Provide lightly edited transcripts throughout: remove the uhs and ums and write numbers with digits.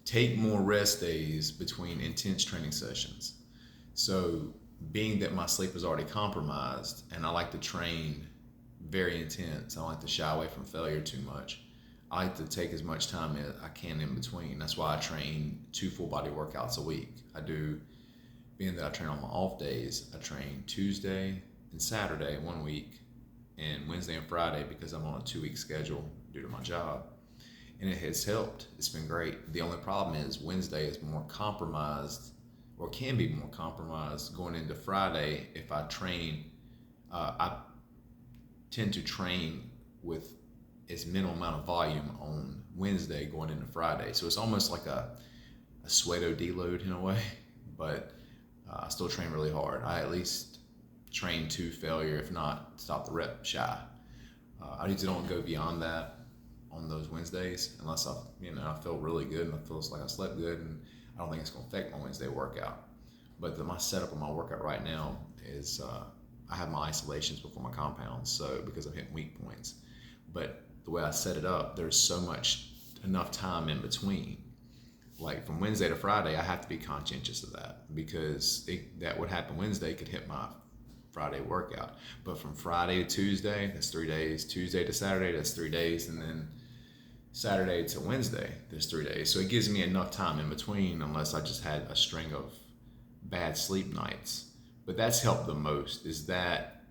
take more rest days between intense training sessions. So being that my sleep is already compromised and I like to train very intense, I don't like to shy away from failure too much. I like to take as much time as I can in between. That's why I train 2 full body workouts a week. I do, being that I train on my off days, I train Tuesday and Saturday 1 week and Wednesday and Friday because I'm on a 2 week schedule due to my job. And it has helped. It's been great. The only problem is Wednesday is more compromised, or can be more compromised going into Friday. If I train, I tend to train with as minimal amount of volume on Wednesday going into Friday. So it's almost like a pseudo deload in a way, but I still train really hard. I at least train to failure, if not stop the rep shy. I usually don't go beyond that on those Wednesdays unless I feel really good and I feel like I slept good, and I don't think it's going to affect my Wednesday workout. But my setup on my workout right now is I have my isolations before my compounds, so because I'm hitting weak points. But the way I set it up, there's so much enough time in between. Like from Wednesday to Friday, I have to be conscientious of that because that would happen Wednesday could hit my Friday workout. But from Friday to Tuesday, that's 3 days. Tuesday to Saturday, that's 3 days. And then Saturday to Wednesday, there's 3 days. So it gives me enough time in between unless I just had a string of bad sleep nights. But that's helped the most, is that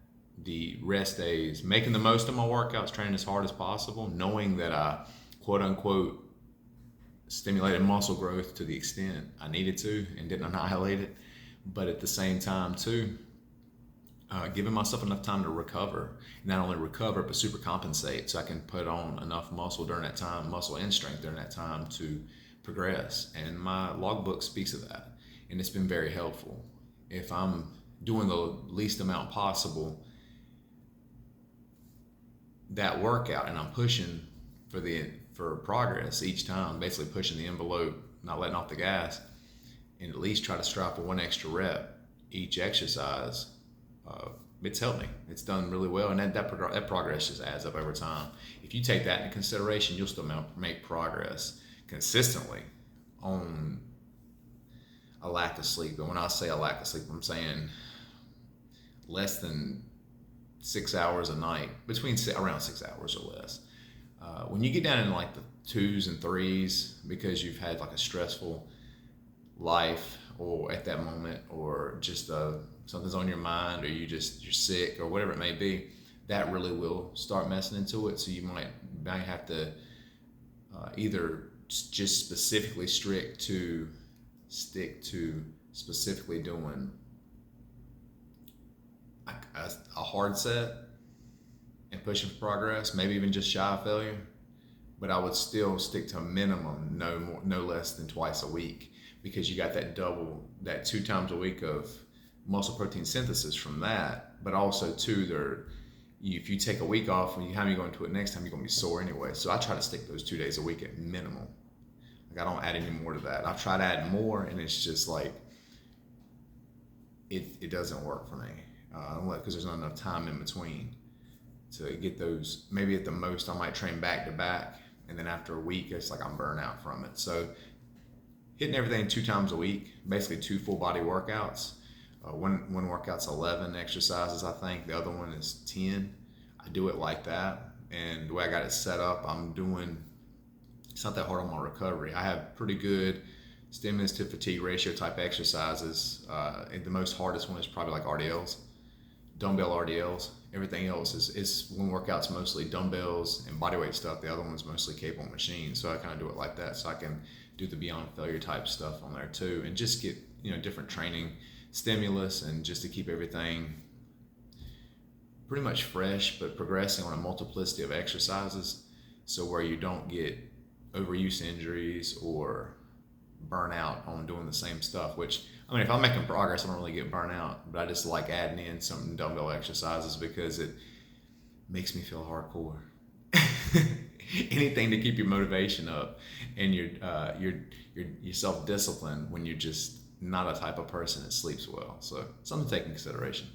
the rest days, making the most of my workouts, training as hard as possible, knowing that I quote unquote stimulated muscle growth to the extent I needed to and didn't annihilate it. But at the same time too, giving myself enough time to recover, not only recover, but super compensate so I can put on enough muscle during that time, muscle and strength during that time to progress. And my logbook speaks of that. And it's been very helpful. If I'm doing the least amount possible that workout and I'm pushing for progress each time, basically pushing the envelope, not letting off the gas, and at least try to strive for 1 extra rep each exercise, it's helped me. It's done really well, and that progress just adds up over time. If you take that into consideration, you'll still make progress consistently on a lack of sleep. And when I say a lack of sleep, I'm saying less than 6 hours a night, around 6 hours or less. When you get down in like the 2s and 3s because you've had like a stressful life or at that moment, or just something's on your mind, or you're sick or whatever it may be, that really will start messing into it. So you might have to either just specifically stick to specifically doing a hard set and pushing for progress, maybe even just shy of failure. But I would still stick to a minimum, no less than twice a week, because you got that 2 times a week of muscle protein synthesis from that. But also too, if you take a week off, when you go into it next time, you're gonna be sore anyway. So I try to stick those 2 days a week at minimum. Like I don't add any more to that. I've tried to add more, and it's just like it doesn't work for me. Because there's not enough time in between to get those. Maybe at the most I might train back to back, and then after a week it's like I'm burnt out from it. So hitting everything 2 times a week, basically 2 full body workouts. One workout's 11 exercises, I think. The other one is 10. I do it like that, and the way I got it set up, it's not that hard on my recovery. I have pretty good stimulus to fatigue ratio type exercises. And the most hardest one is probably like RDLs, dumbbell RDLs. Everything else is one workout's mostly dumbbells and bodyweight stuff. The other one's mostly cable machines. So I kind of do it like that, so I can do the beyond failure type stuff on there too, and just get different training stimulus, and just to keep everything pretty much fresh, but progressing on a multiplicity of exercises, so where you don't get overuse injuries or burnout on doing the same stuff. Which, I mean, if I'm making progress, I don't really get burnt out, but I just like adding in some dumbbell exercises because it makes me feel hardcore. Anything to keep your motivation up and your self-discipline when you're just not a type of person that sleeps well. So something to take into consideration.